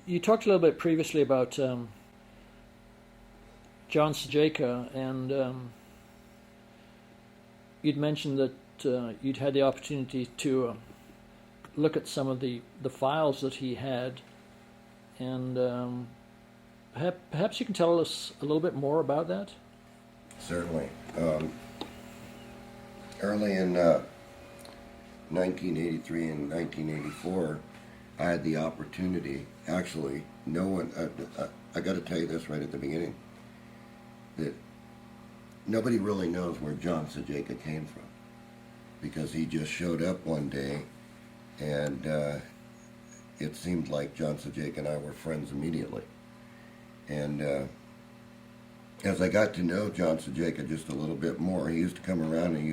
You talked a little bit previously about John Cejka, and you'd mentioned that you'd had the opportunity to look at some of the files that he had, and perhaps you can tell us a little bit more about that? Certainly. Early in 1983 and 1984, I had the opportunity, actually, no one, I got to tell you this right at the beginning, that nobody really knows where John Cejka came from, because he just showed up one day, and it seemed like John Cejka and I were friends immediately. And as I got to know John Cejka just a little bit more, he used to come around and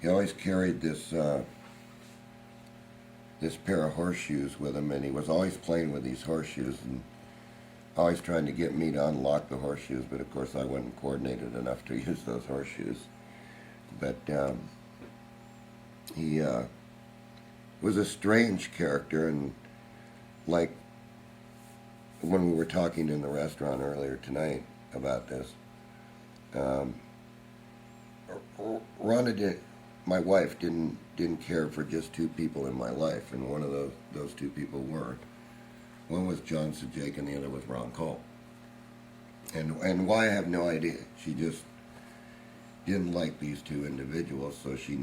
he always carried this pair of horseshoes with him, and he was always playing with these horseshoes and always trying to get me to unlock the horseshoes, but of course I wasn't coordinated enough to use those horseshoes. But he was a strange character, and like when we were talking in the restaurant earlier tonight about this, Rhonda, my wife, didn't care for just two people in my life, and one of those two people were. One was John Cejka and the other was Ron Cole. And why, I have no idea. She just didn't like these two individuals, so she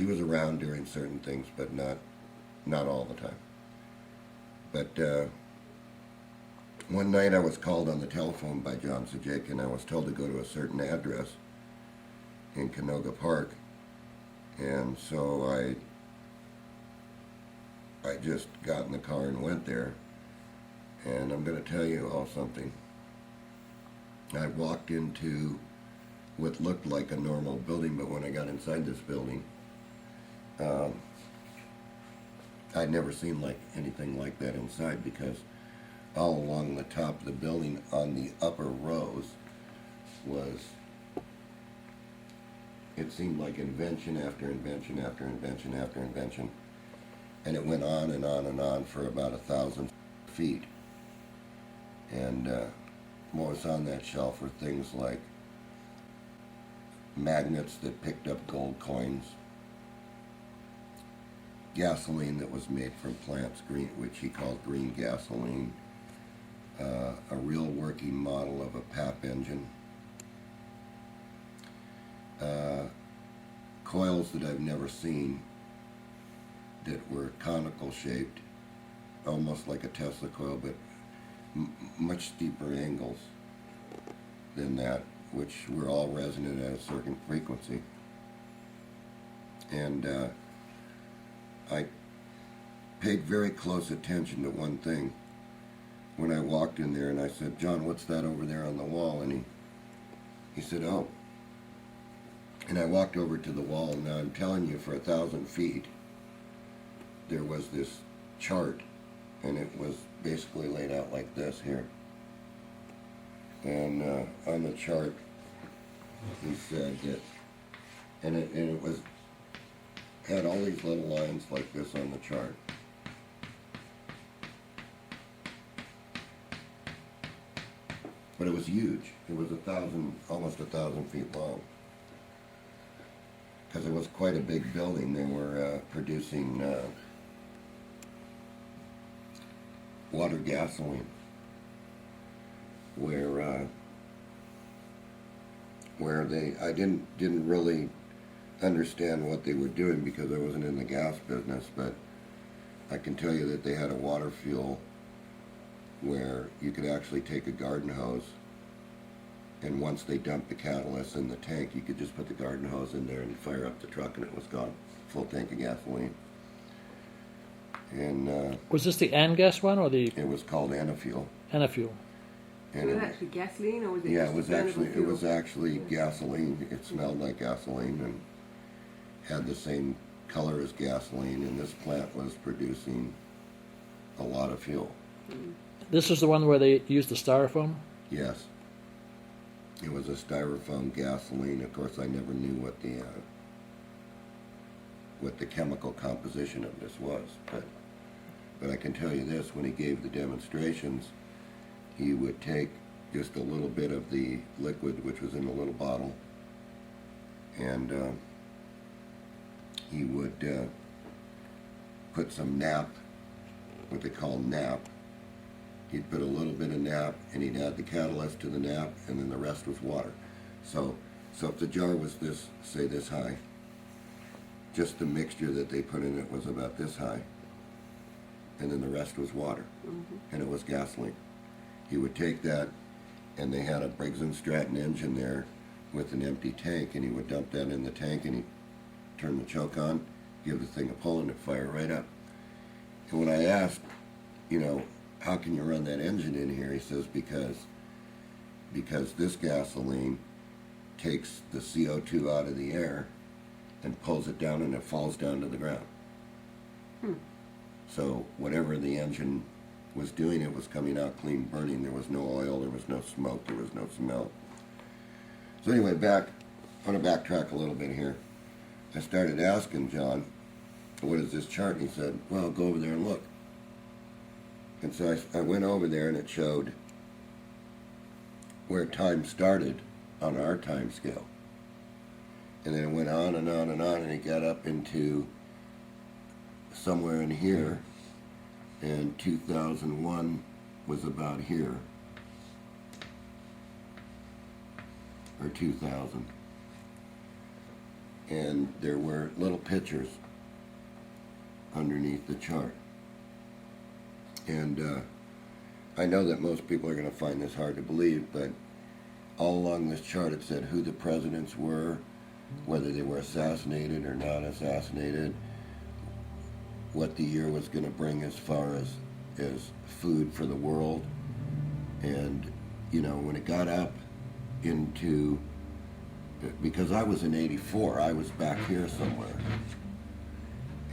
was around during certain things, but not all the time. But one night I was called on the telephone by John Cejka, and I was told to go to a certain address in Canoga Park. And so I just got in the car and went there. And I'm going to tell you all something. I walked into what looked like a normal building, but when I got inside this building, I'd never seen anything like that inside, because all along the top of the building on the upper rows it seemed like invention after invention after invention after invention. And it went on and on and on for about 1,000 feet. And what was on that shelf were things like magnets that picked up gold coins, gasoline that was made from plants, which he called green gasoline, a real working model of a PAP engine, coils that I've never seen that were conical shaped, almost like a Tesla coil, but much steeper angles than that, which were all resonant at a certain frequency. And I paid very close attention to one thing when I walked in there, and I said, "John, what's that over there on the wall?" And he said, "Oh." And I walked over to the wall, and now I'm telling you, for 1,000 feet, there was this chart, and it was basically laid out like this here. And on the chart, he said that, and it had all these little lines like this on the chart. But it was huge. It was almost 1,000 feet long. Because it was quite a big building. They were producing water gasoline, where I didn't really understand what they were doing, because I wasn't in the gas business, but I can tell you that they had a water fuel where you could actually take a garden hose, and once they dumped the catalyst in the tank, you could just put the garden hose in there and fire up the truck, and it was gone. Full tank of gasoline. And Was this the ANGAS one, or the it was called Anafuel. Anafuel? So was it actually gasoline, or was it Yeah, just it was actually gasoline. It smelled like gasoline and had the same color as gasoline, and this plant was producing a lot of fuel. Mm-hmm. This is the one where they used the styrofoam? Yes. It was a styrofoam gasoline. Of course, I never knew what the chemical composition of this was, but But I can tell you this, when he gave the demonstrations, he would take just a little bit of the liquid, which was in a little bottle, and he would put some nap, what they call nap. He'd put a little bit of nap, and he'd add the catalyst to the nap, and then the rest was water. So if the jar was this, say this high, just the mixture that they put in it was about this high, and then the rest was water, and it was gasoline. He would take that, and they had a Briggs & Stratton engine there with an empty tank, and he would dump that in the tank, and he'd turn the choke on, give the thing a pull, and it'd fire right up. And when I asked, you know, how can you run that engine in here, he says, because this gasoline takes the CO2 out of the air and pulls it down, and it falls down to the ground. So whatever the engine was doing, it was coming out clean burning. There was no oil, there was no smoke, there was no smell. So anyway, I want to backtrack a little bit here. I started asking John, what is this chart? And he said, well, go over there and look. And so I went over there, and it showed where time started on our time scale. And then it went on and on and on, and it got up into somewhere in here, and 2001 was about here, or 2000. And there were little pictures underneath the chart. And I know that most people are going to find this hard to believe, but all along this chart it said who the presidents were, whether they were assassinated or not assassinated, what the year was going to bring as far as food for the world. And, you know, when it got up into, because I was in 84, I was back here somewhere.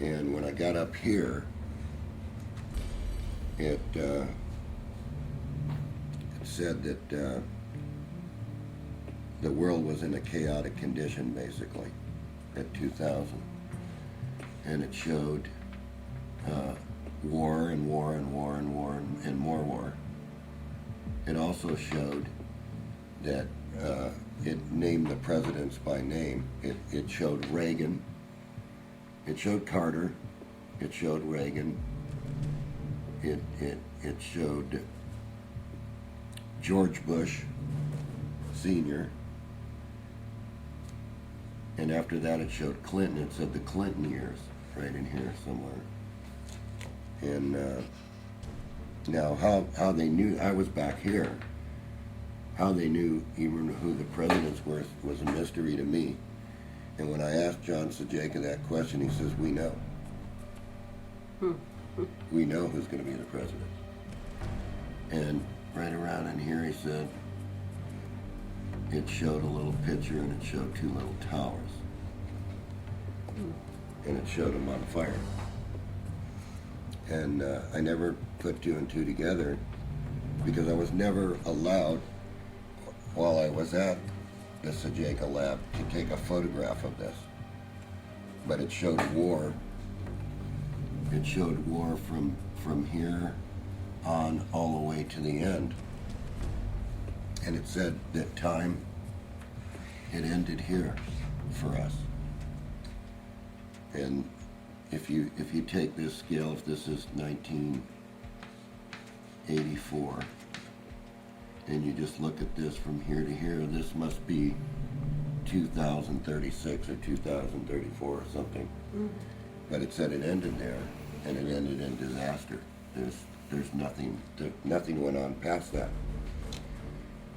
And when I got up here, it said that the world was in a chaotic condition, basically, at 2000. And it showed war and war and war and war and more war. It also showed that it named the presidents by name. It showed Reagan, it showed Carter, it showed Reagan, it showed George Bush Sr., and after that it showed Clinton. It said the Clinton years right in here somewhere. And now how they knew I was back here, how they knew even who the presidents were was a mystery to me. And when I asked John Cejka that question, he says, we know. We know who's going to be the president. And right around in here, he said, it showed a little picture, and it showed two little towers. And it showed them on fire. And I never put two and two together, because I was never allowed, while I was at the Cejka lab, to take a photograph of this. But it showed war. It showed war from here on all the way to the end. And it said that time, it ended here for us. And if you take this scale, if this is 1984, and you just look at this from here to here, this must be 2036 or 2034 or something. But it said it ended there, and it ended in disaster. There's nothing went on past that.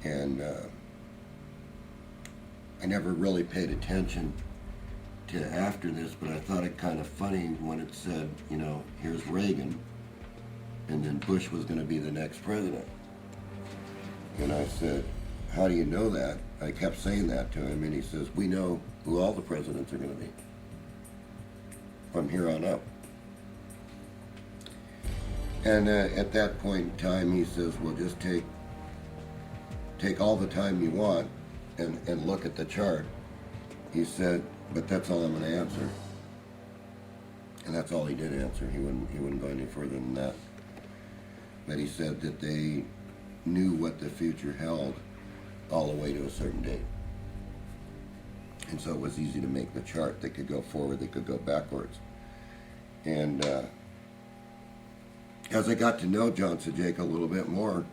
And I never really paid attention to after this, but I thought it kind of funny when it said, you know, here's Reagan, and then Bush was going to be the next president. And I said, how do you know that? I kept saying that to him, and he says, we know who all the presidents are going to be from here on up. And at that point in time, he says, well, just take all the time you want and look at the chart. He said, but that's all I'm going to answer. And that's all he did answer. He wouldn't go any further than that. But he said that they knew what the future held all the way to a certain date. And so it was easy to make the chart. They could go forward, they could go backwards. And as I got to know John Cejka a little bit more,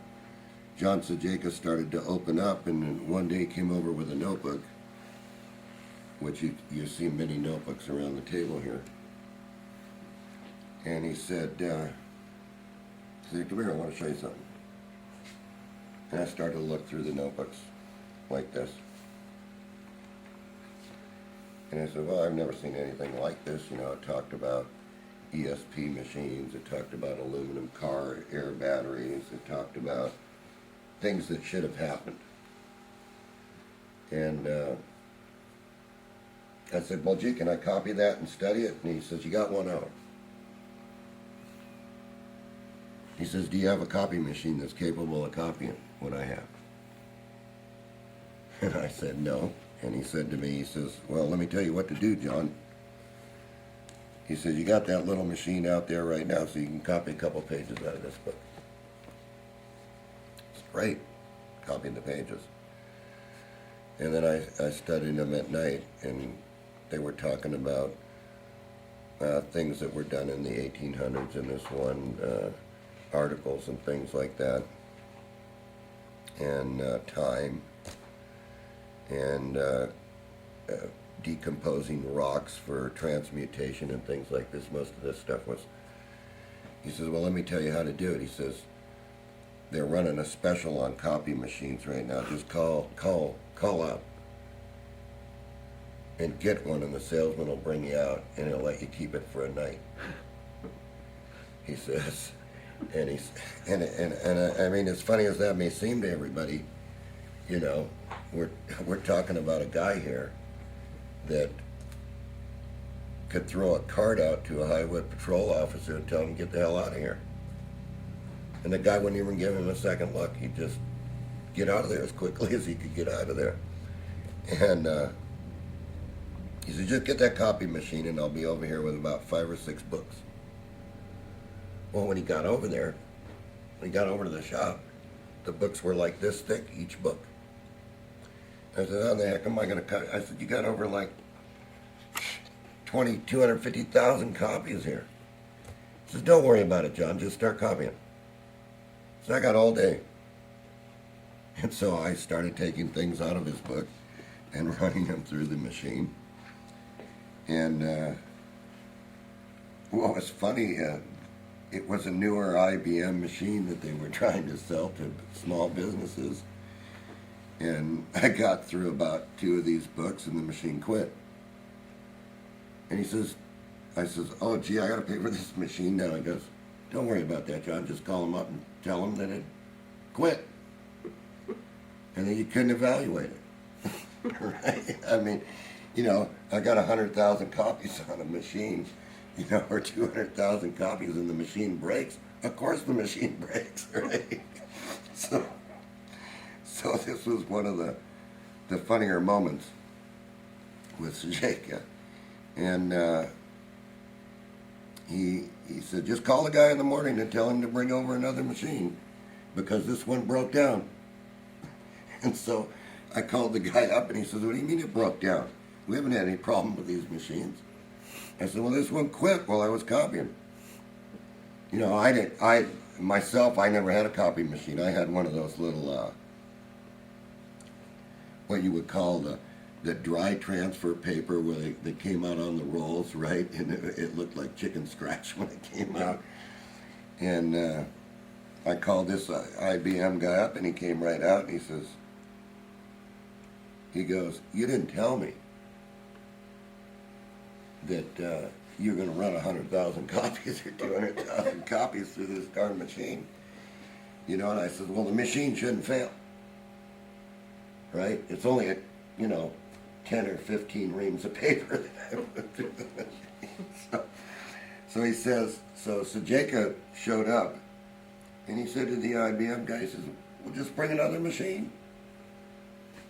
John Cejka started to open up, and then one day he came over with a notebook, which you see many notebooks around the table here. And he said, come here, I want to show you something. And I started to look through the notebooks like this. And I said, well, I've never seen anything like this. You know, it talked about ESP machines, it talked about aluminum car air batteries, it talked about things that should have happened. And I said, well, gee, can I copy that and study it? And he says, you got 1 hour. He says, do you have a copy machine that's capable of copying what I have? And I said, no. And he said to me, he says, well, let me tell you what to do, John. He says, you got that little machine out there right now, so you can copy a couple pages out of this book. It's great, copying the pages. And then I studied them at night, and they were talking about things that were done in the 1800s in this one, articles and things like that, and time, and decomposing rocks for transmutation and things like this. Most of this stuff was, he says, well, let me tell you how to do it. He says, they're running a special on copy machines right now. Just call up and get one, and the salesman will bring you out, and he'll let you keep it for a night. He says, and I mean, as funny as that may seem to everybody, you know, we're talking about a guy here that could throw a card out to a highway patrol officer and tell him, get the hell out of here. And the guy wouldn't even give him a second look. He'd just get out of there as quickly as he could get out of there. And he said, just get that copy machine and I'll be over here with about 5 or 6 books. Well, when he got over there, when he got over to the shop, the books were like this thick, each book. I said, how the heck am I going to cut? I said, you got over like 250,000 copies here. He says, don't worry about it, John, just start copying. So I got all day. And so I started taking things out of his book and running them through the machine. And what was funny, it was a newer IBM machine that they were trying to sell to small businesses. And I got through about 2 of these books and the machine quit. And he says, I says, oh gee, I gotta pay for this machine now. He goes, don't worry about that, John, just call him up and tell him that it quit. And then you couldn't evaluate it. Right? I mean, you know, I got 100,000 copies on a machine, you know, or 200,000 copies and the machine breaks. Of course the machine breaks, right? So this was one of the funnier moments with Cejka. And he said, just call the guy in the morning and tell him to bring over another machine because this one broke down. And so I called the guy up and he says, what do you mean it broke down? We haven't had any problem with these machines. I said, well, this one quit while I was copying. You know, I myself never had a copy machine. I had one of those little, what you would call the dry transfer paper where they came out on the rolls, right? And it looked like chicken scratch when it came out. And I called this IBM guy up and he came right out and he says, he goes, you didn't tell me that you're going to run 100,000 copies or 200,000 copies through this darn machine. You know, and I said, well, the machine shouldn't fail. Right? It's only, you know, 10 or 15 reams of paper that I put through the machine. So he says, so Cejka showed up, and he said to the IBM guy, he says, well, just bring another machine.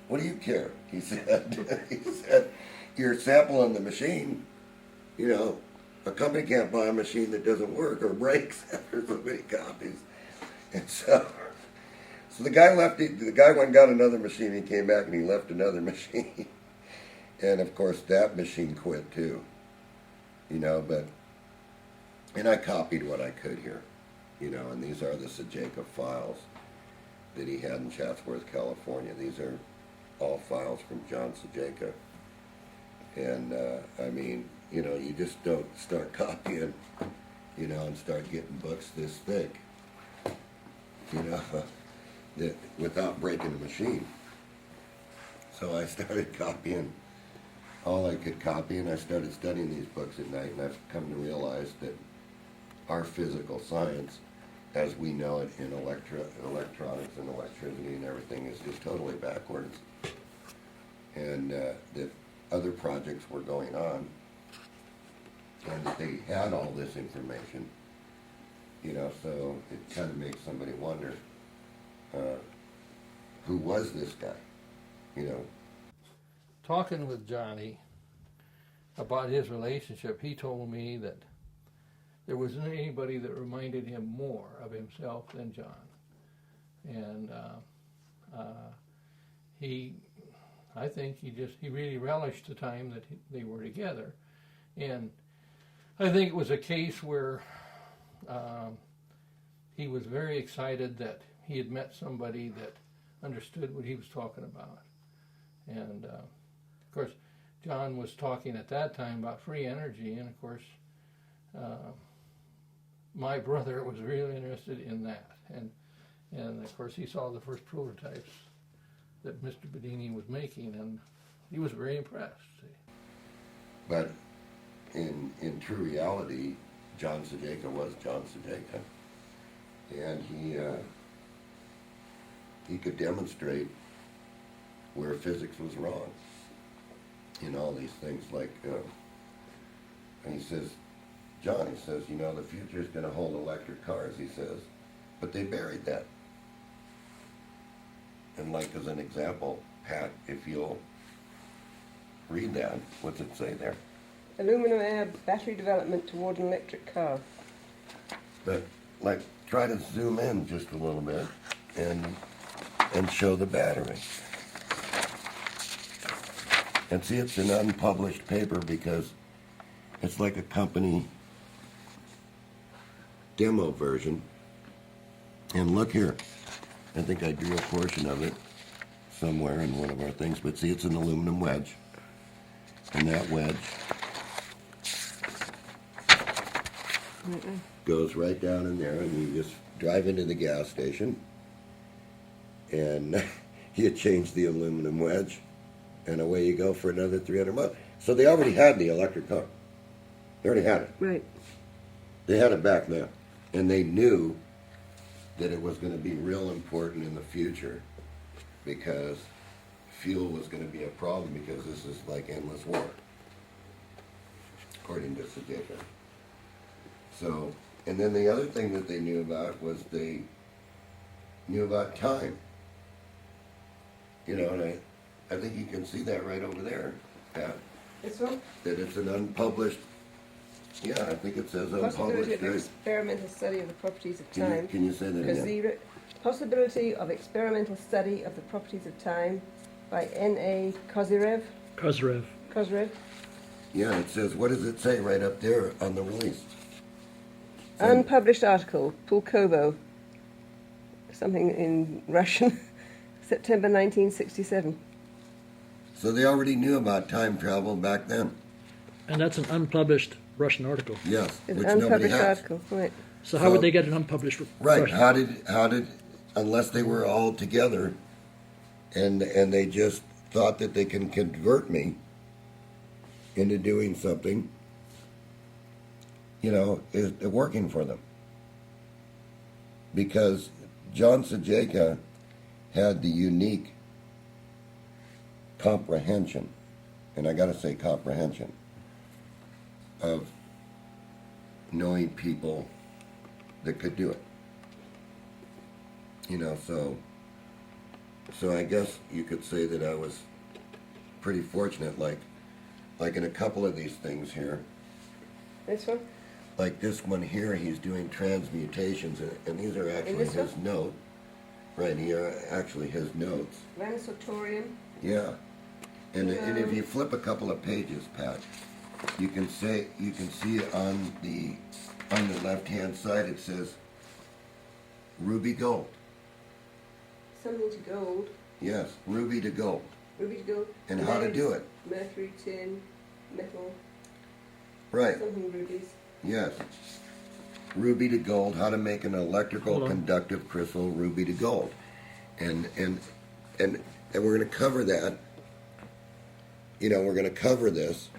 What do you care? He said, you're sampling the machine, you know, a company can't buy a machine that doesn't work or breaks after so many copies. And so the guy left. The guy went and got another machine. He came back and he left another machine. And of course, that machine quit too. You know, and I copied what I could here. You know, and these are the Cejka Files that he had in Chatsworth, California. These are all files from John Cejka. And I mean, you know, you just don't start copying, you know, and start getting books this thick, you know, that without breaking the machine. So I started copying all I could copy, and I started studying these books at night, and I've come to realize that our physical science, as we know it in electronics and electricity and everything, is just totally backwards. And that other projects were going on, and that they had all this information, you know, so it kind of makes somebody wonder, who was this guy, you know? Talking with Johnny about his relationship, he told me that there wasn't anybody that reminded him more of himself than John. And I think he really relished the time that they were together. And I think it was a case where he was very excited that he had met somebody that understood what he was talking about. And of course, John was talking at that time about free energy, and of course, my brother was really interested in that. And of course, he saw the first prototypes that Mr. Bedini was making, and he was very impressed. But in true reality, John Cejka was John Cejka, and he could demonstrate where physics was wrong in all these things. Like, and he says, John, he says, you know, the future is going to hold electric cars, he says, but they buried that. And like as an example, Pat, if you'll read that, what's it say there? Aluminum air battery development toward an electric car. But like, try to zoom in just a little bit and show the battery. And see, it's an unpublished paper because it's like a company demo version. And look here, I think I drew a portion of it somewhere in one of our things, but see, it's an aluminum wedge. And that wedge goes right down in there, and you just drive into the gas station, and you change the aluminum wedge, and away you go for another 300 miles. So they already had the electric car. They already had it. Right. They had it back then. And they knew that it was going to be real important in the future because fuel was going to be a problem because this is like endless war, according to Cejka. So, and then the other thing that they knew about was they knew about time. You know, and I think you can see that right over there, Pat. This one? That it's an unpublished, yeah, I think it says unpublished. Possibility of Right? experimental study of the properties of time. Can you say that again? Possibility of experimental study of the properties of time by N.A. Kozyrev. Kozyrev. Yeah, it says, what does it say right up there on the release? Unpublished article, Pulkovo, something in Russian, September 1967. So they already knew about time travel back then. And that's an unpublished Russian article. Yes, It's which an nobody unpublished has. article, right. So how would they get an unpublished Right. Russian? How did unless they were all together and they just thought that they can convert me into doing something, you know, is working for them. Because John Cejka had the unique comprehension, and I gotta say comprehension, of knowing people that could do it. You know, so I guess you could say that I was pretty fortunate, like in a couple of these things here, This one? Like this one here, he's doing transmutations, and these are actually this his one? note. Right here, actually his notes. Ranisotorium. Yeah. And if you flip a couple of pages, Pat, you can see it on the left-hand side. It says ruby gold. Something to gold. Yes, ruby to gold. Ruby to gold. And how to do it. Mercury, tin, metal. Right. Something rubies. Yes. Ruby to gold. How to make an electrical Hold on. conductive crystal ruby to gold. And we're going to cover that. You know, we're going to cover this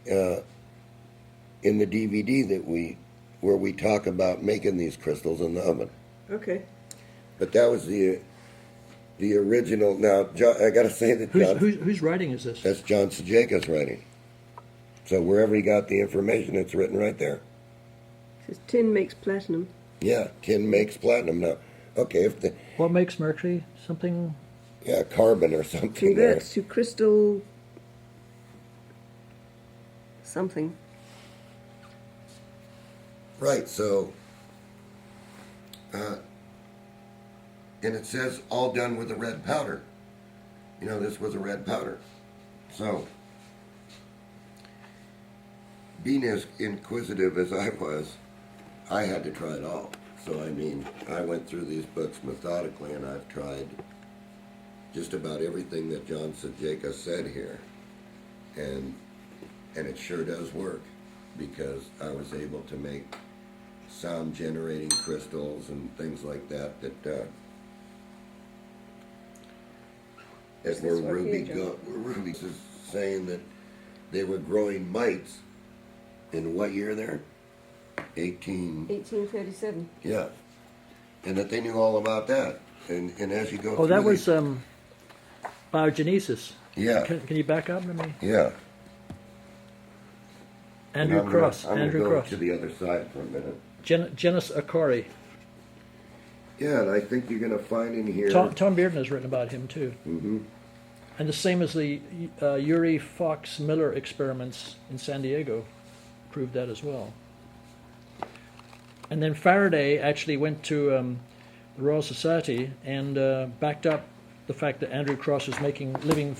in the DVD where we talk about making these crystals in the oven. Okay. But that was the original. Now, John, I got to say that John, Whose writing is this? that's John Cejka's writing. So wherever he got the information, it's written right there. It says tin makes platinum. Yeah, tin makes platinum. Now, okay, What makes mercury? Something. yeah, carbon or something there. Converts to crystal something. Right, so, and it says all done with a red powder. You know, this was a red powder. So, being as inquisitive as I was, I had to try it all. So, I mean, I went through these books methodically, and I've tried just about everything that John Cejka said here. And it sure does work, because I was able to make sound generating crystals and things like that that were ruby gold. Rubies is saying that they were growing mites in what year there? 1837. Yeah, and that they knew all about that. And as you go Oh, through that was these- biogenesis. yeah, Can you back up? Let me. yeah. Andrew And Cross. I'm Andrew gonna go Cross. to the other side for a minute. Genus Acori. Yeah, and I think you're going to find in here. Tom Bearden has written about him too. Mm-hmm. And the same as the Urey Fox Miller experiments in San Diego proved that as well. And then Faraday actually went to the Royal Society and backed up the fact that Andrew Cross was making living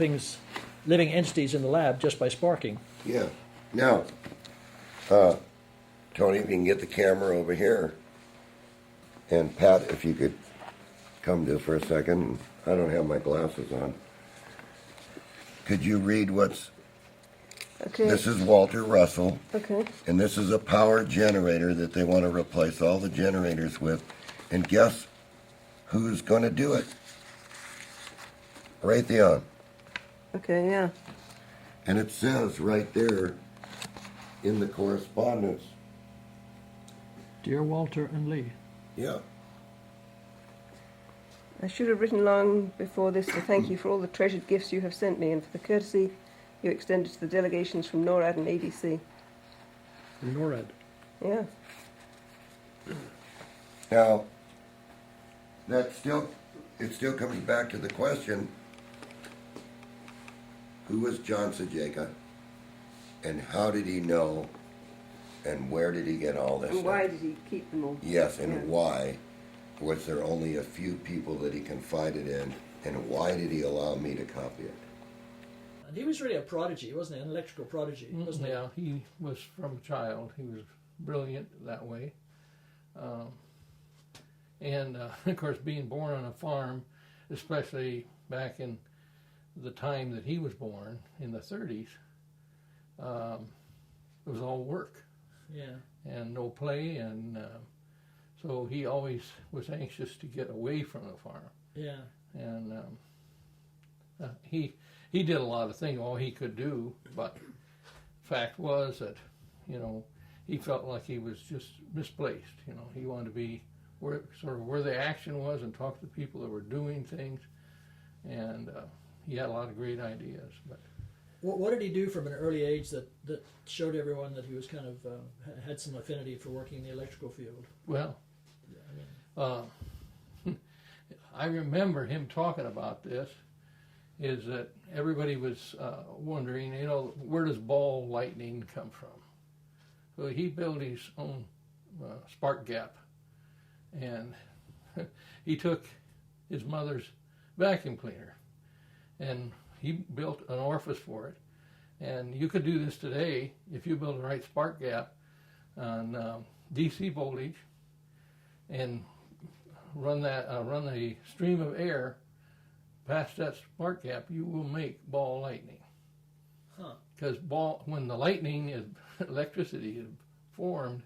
entities in the lab just by sparking. Yeah. Now, Tony, if you can get the camera over here, and Pat, if you could come to for a second. I don't have my glasses on. Could you read what's... Okay. This is Walter Russell, Okay. and this is a power generator that they want to replace all the generators with. And guess who's going to do it? Raytheon. Okay, yeah. And it says right there in the correspondence. Dear Walter and Lee. Yeah. I should have written long before this to thank you for all the treasured gifts you have sent me and for the courtesy you extended to the delegations from NORAD and ADC. From NORAD. Yeah. Now, it still comes back to the question, who was John Cejka, and how did he know, and where did he get all this And stuff? why did he keep them all? Yes, and Yeah. why was there only a few people that he confided in, and why did he allow me to copy it? And he was really a prodigy, wasn't he? An electrical prodigy, wasn't Yeah, he was from a child. He was brilliant that way. And of course, being born on a farm, especially back in the time that he was born, in the 30s, it was all work he? Yeah. and no play. And so he always was anxious to get away from the farm. Yeah. And he did a lot of things, all he could do, but fact was that, he felt like he was just misplaced. He wanted to be where the action was and talk to people that were doing things, and he had a lot of great ideas. But What did he do from an early age that showed everyone that he was kind of had some affinity for working in the electrical field? well, I remember him talking about this, is that everybody was wondering, you know, where does ball lightning come from? So he built his own spark gap, and he took his mother's vacuum cleaner, and he built an orifice for it. And you could do this today if you build the right spark gap on DC voltage and run a stream of air past that spark gap. You will make ball lightning. Because when the lightning is electricity is formed,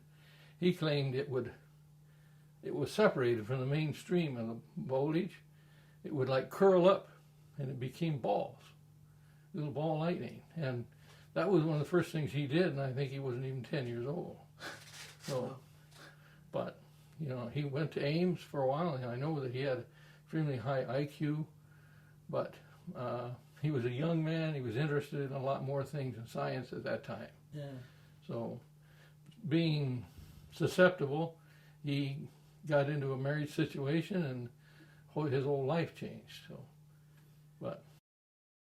he claimed it was separated from the main stream of the voltage. It would like curl up, and it became balls, little ball lightning. And that was one of the first things he did, and I think he wasn't even 10 years old. So, but, you know, he went to Ames for a while, and I know that he had extremely high IQ, but he was a young man. He was interested in a lot more things in science at that time. Yeah. So, being susceptible, he got into a marriage situation, and his whole life changed. So, but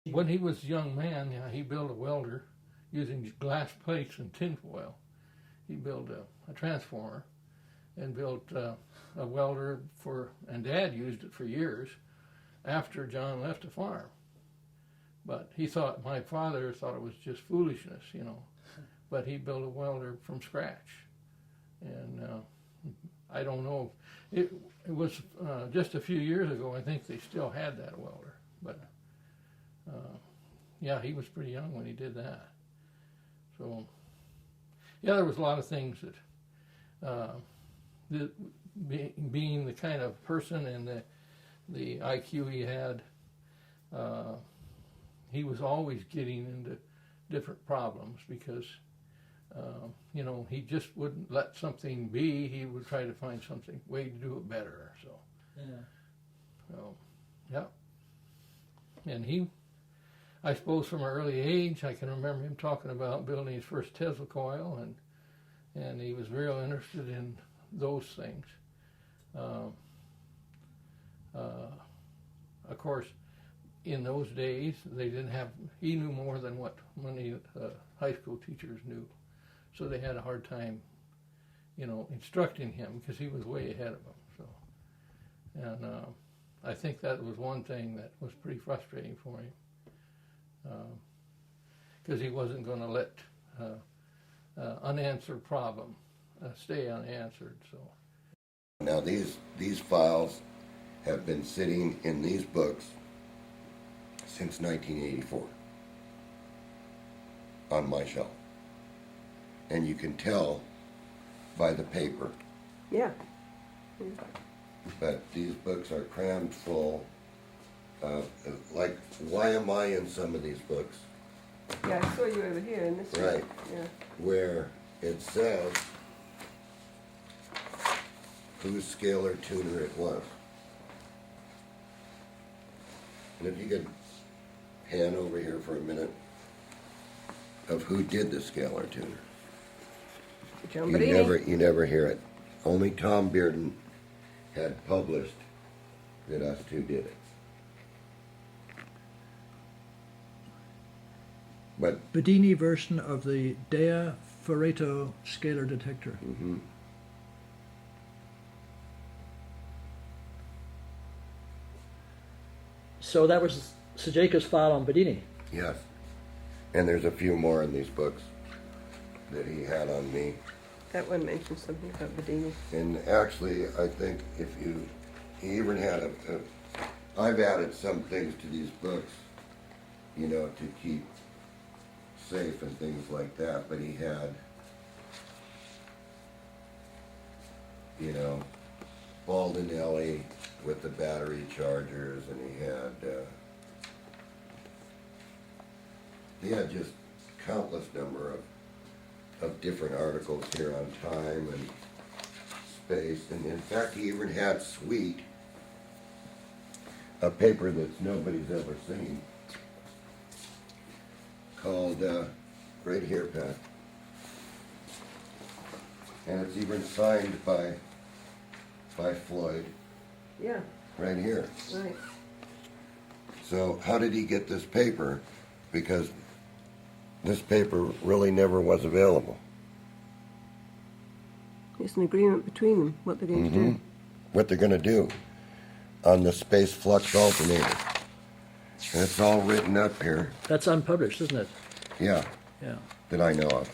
when he was a young man, he built a welder using glass plates and tin foil. He built a transformer and built a welder and Dad used it for years after John left the farm. But my father thought it was just foolishness, you know. But he built a welder from scratch. And I don't know, it was just a few years ago, I think they still had that welder. But yeah, he was pretty young when he did that. So, yeah, there was a lot of things that being the kind of person and the IQ he had, he was always getting into different problems because, you know, he just wouldn't let something be. He would try to find something, way to do it better. So, yeah. And I suppose from an early age, I can remember him talking about building his first Tesla coil, and he was real interested in those things. Of course, in those days, he knew more than what many high school teachers knew. So they had a hard time, you know, instructing him because he was way ahead of them. So, and I think that was one thing that was pretty frustrating for him. Because he wasn't going to let unanswered problem stay unanswered. So now these files have been sitting in these books since 1984 on my shelf, and you can tell by the paper. Yeah. But these books are crammed full. Like, why am I in some of these books? Yeah, I saw you over here in this one. Right. Yeah. Where it says whose scalar tuner it was. And if you could pan over here for a minute of who did the scalar tuner. John Bedini. You never hear it. Only Tom Bearden had published that us two did it. But Bedini version of the Dea Ferreto scalar detector. mm-hmm. So that was Cejka's file on Bedini. Yes. And there's a few more in these books that he had on me. That one mentions something about Bedini. And actually, I think he even had I've added some things to these books, you know, to keep safe and things like that, but he had, you know, Baldinelli with the battery chargers, and he had just countless number of different articles here on time and space, and in fact he even had Sweet, a paper that nobody's ever seen, called right here, Pat, and it's even signed by Floyd. Yeah. Right here. Right. So how did he get this paper? Because this paper really never was available. It's an agreement between them, what they're going to do. What they're going to do on the space flux alternator. And it's all written up here. That's unpublished, isn't it? Yeah, Yeah. that I know of.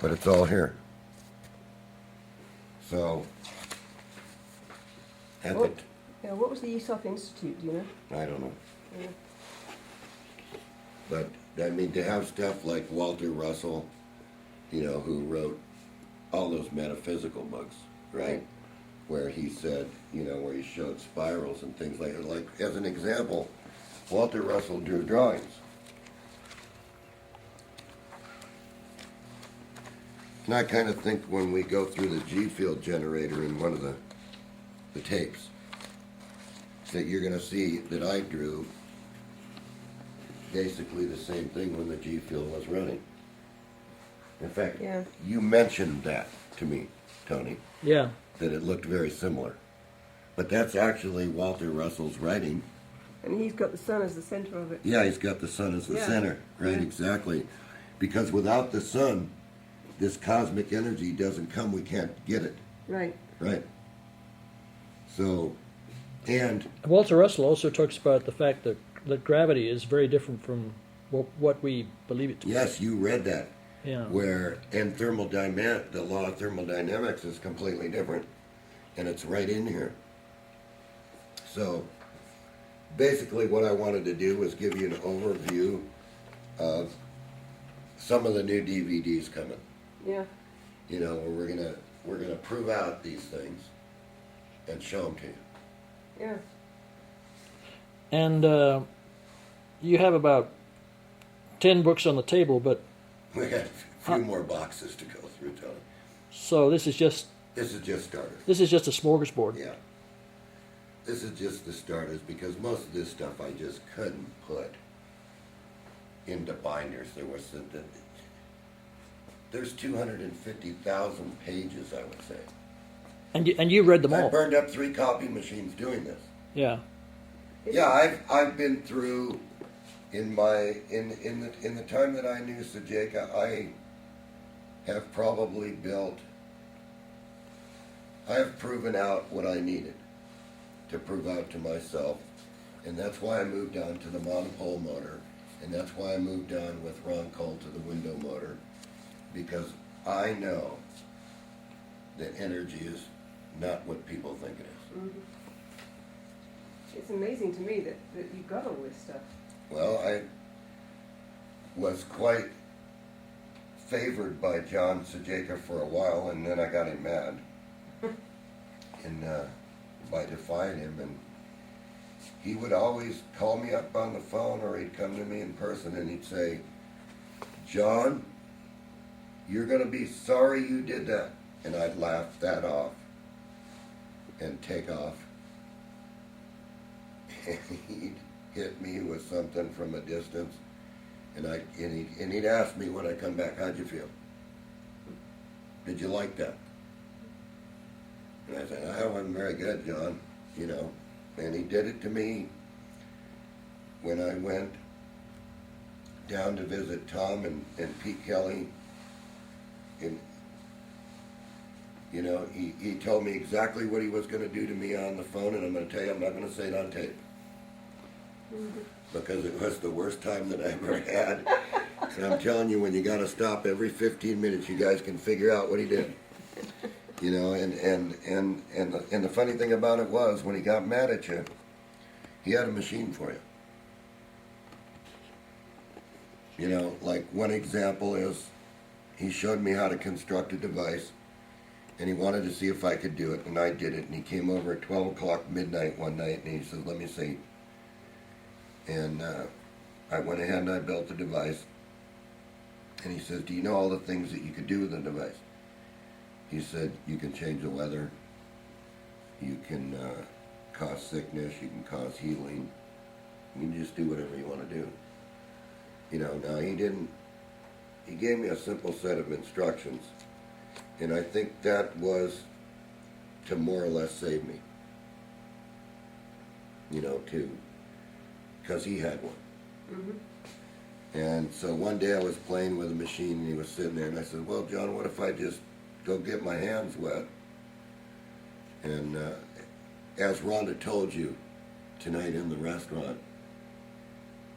But it's all here. So, at What, what was the ESOP Institute, do you know? I don't know. Yeah. But, I mean, to have stuff like Walter Russell, you know, who wrote all those metaphysical books, right? Where he said, you know, where he showed spirals and things like that. Like, as an example, Walter Russell drew drawings. And I kind of think when we go through the G-field generator in one of the tapes, that you're going to see that I drew basically the same thing when the G-field was running. In fact, Yeah. you mentioned that to me, Tony, Yeah. that it looked very similar. But that's actually Walter Russell's writing. And he's got the sun as the center of it. Yeah, he's got the sun as the Yeah. center, right? Yeah. Exactly. Because without the sun, this cosmic energy doesn't come, we can't get it, Right. right? So, and Walter Russell also talks about the fact that gravity is very different from what we believe it to be. yes, you read that, Yeah. where, and the law of thermodynamics is completely different, and it's right in here. So, basically what I wanted to do was give you an overview of some of the new DVDs coming. Yeah. You know, where we're gonna prove out these things and show them to you. Yeah. And you have about 10 books on the table, but We got a few more boxes to go through, Tony. so this is just This is just starters. a smorgasbord. Yeah. This is just the starters because most of this stuff I just couldn't put into binders. There's 250,000 pages, I would say. And you read them I all. burned up 3 copy machines doing this. Yeah. Yeah, I've been through in the time that I knew Cejka, I have probably I have proven out what I needed to prove out to myself, and that's why I moved on to the monopole motor, and that's why I moved on with Ron Cole to the window motor, because I know that energy is not what people think it is. Mm-hmm. It's amazing to me that you got all this stuff. Well, I was quite favored by John Cejka for a while, and then I got him mad and by defying him. And he would always call me up on the phone, or he'd come to me in person, and he'd say, "John, you're going to be sorry you did that." And I'd laugh that off and take off. And he'd hit me with something from a distance, and he'd ask me when I come back, "How'd you feel? Did you like that?" And I said, "I wasn't very good, John," you know. And he did it to me when I went down to visit Tom and Pete Kelly. And, you know, he told me exactly what he was going to do to me on the phone, and I'm going to tell you, I'm not going to say it on tape. Because it was the worst time that I ever had. And I'm telling you, when you got to stop every 15 minutes, you guys can figure out what he did. You know, and the funny thing about it was, when he got mad at you, he had a machine for you. You know, like one example is, he showed me how to construct a device, and he wanted to see if I could do it, and I did it. And he came over at 12 o'clock midnight one night, and he said, "Let me see." And I went ahead and I built the device. And he says, "Do you know all the things that you could do with the device?" He said, "You can change the weather. You can cause sickness. You can cause healing. You can just do whatever you want to do." You know, now he gave me a simple set of instructions. And I think that was to more or less save me. You know, to because he had one. Mm-hmm. And so one day I was playing with a machine and he was sitting there and I said, well, John, what if I just go get my hands wet? And as Rhonda told you tonight in the restaurant,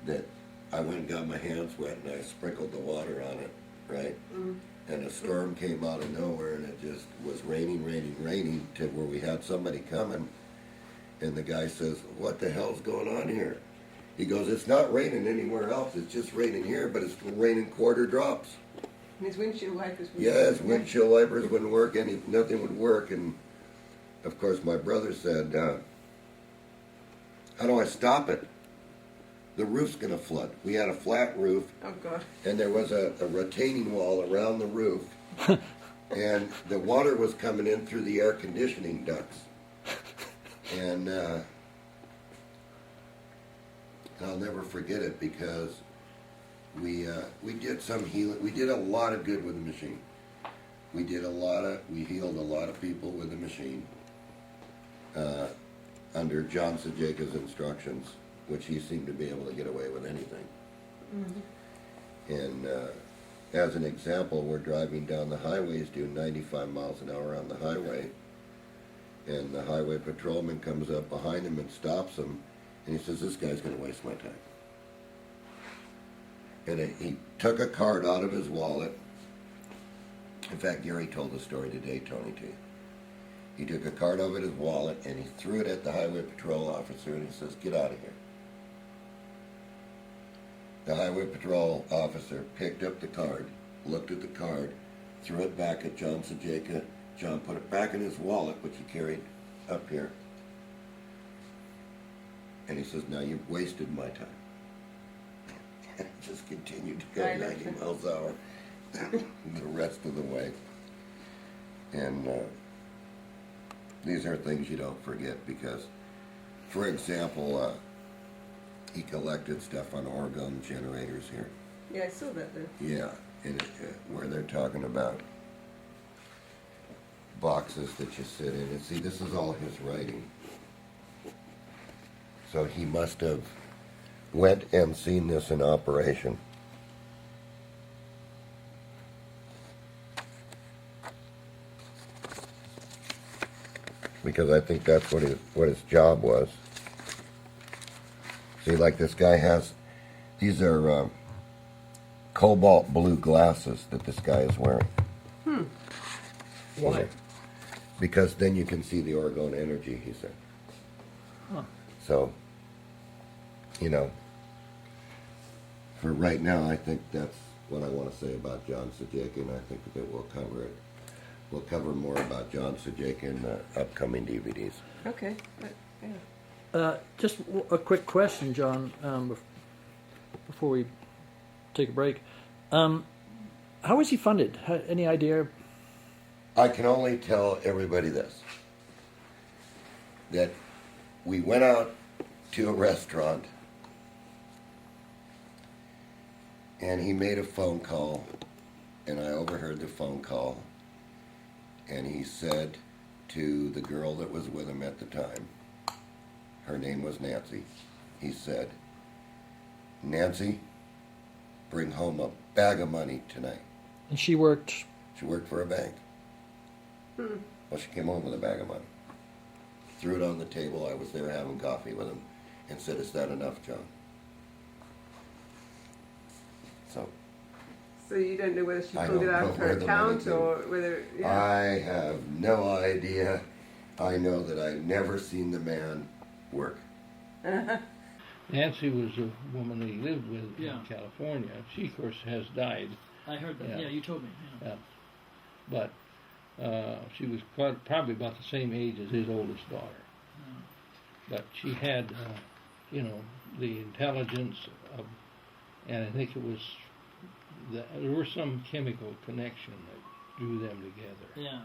that I went and got my hands wet and I sprinkled the water on it, right? Mm-hmm. And a storm came out of nowhere and it just was raining to where we had somebody coming. And the guy says, what the hell's going on here? He goes, it's not raining anywhere else, it's just raining here, but it's raining quarter drops. And his windshield wipers wouldn't Yeah, his work. windshield wipers wouldn't work, nothing would work. And of course my brother said, how do I stop it? The roof's going to flood. We had a flat roof, Oh, God. and there was a retaining wall around the roof, and the water was coming in through the air conditioning ducts. And I'll never forget it because we did some healing. We did a lot of good with the machine. We healed a lot of people with the machine under John Cejka's instructions, which he seemed to be able to get away with anything. Mm-hmm. And as an example, we're driving down the highways doing 95 miles an hour on the highway, and the highway patrolman comes up behind him and stops him, and he says, this guy's going to waste my time. And he took a card out of his wallet. In fact, Gary told the story today, Tony, to you. He took a card out of his wallet and he threw it at the highway patrol officer and he says, get out of here. The highway patrol officer picked up the card, looked at the card, threw it back at John Cejka. John put it back in his wallet, which he carried up here. And he says, now you've wasted my time. Just continued to go 90 miles an hour the rest of the way. And these are things you don't forget because, for example, he collected stuff on Oregon generators here. Yeah, I saw that there. Yeah, and where they're talking about boxes that you sit in. And see, this is all his writing. So he must have went and seen this in operation. Because I think that's what his job was. See, like this guy has, these are cobalt blue glasses that this guy is wearing. Why? Because then you can see the Oregon energy, he said. Huh. So, you know, for right now, I think that's what I want to say about John Cejka, and I think that we'll cover it. We'll cover more about John Cejka in the upcoming DVDs. Okay. Yeah. Just a quick question, John, before we take a break. How was he funded? Any idea? I can only tell everybody this, that we went out to a restaurant and he made a phone call and I overheard the phone call and he said to the girl that was with him at the time, her name was Nancy, he said, Nancy, bring home a bag of money tonight. And she worked. She worked for a bank. Well, she came home with a bag of money. Threw it on the table. I was there having coffee with him and said, is that enough, John? So you don't know whether she I pulled it don't out know of her where the money account came. or whether... Yeah. I have no idea. I know that I've never seen the man work. Nancy was a woman he lived with Yeah. in California. She, of course, has died. I heard that. Yeah. Yeah, you told me. Yeah. But she was probably about the same age as his oldest daughter. But she had, you know, the intelligence of, and I think it was, there was some chemical connection that drew them together. Yeah.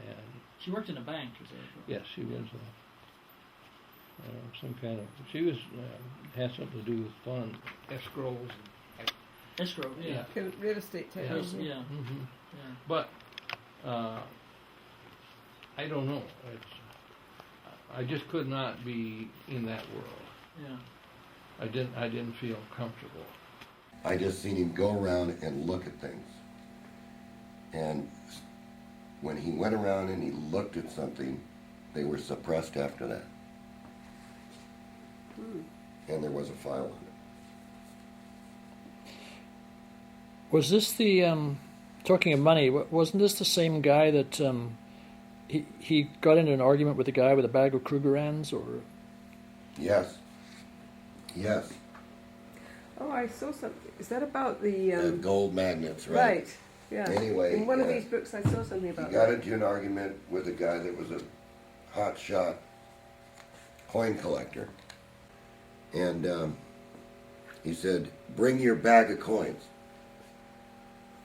And She worked in a bank, is that? yes, she was some kind of, she was, had something to do with fund, escrows. And, Escrow. Yeah. Real estate type. Yeah. isn't it? Yeah. mm-hmm. Yeah. But I don't know. I just could not be in that world. Yeah. I didn't feel comfortable. I just seen him go around and look at things. And when he went around and he looked at something, they were suppressed after that. And there was a file on it. Was this the, talking of money, wasn't this the same guy that he got into an argument with a guy with a bag of Krugerrands, or? Yes. Yes. Oh, I saw something. Is that about the... Gold magnets, right? Right, yeah. Anyway, in one of these books I saw something about He got that. into an argument with a guy that was a hot shot coin collector. And he said, bring your bag of coins.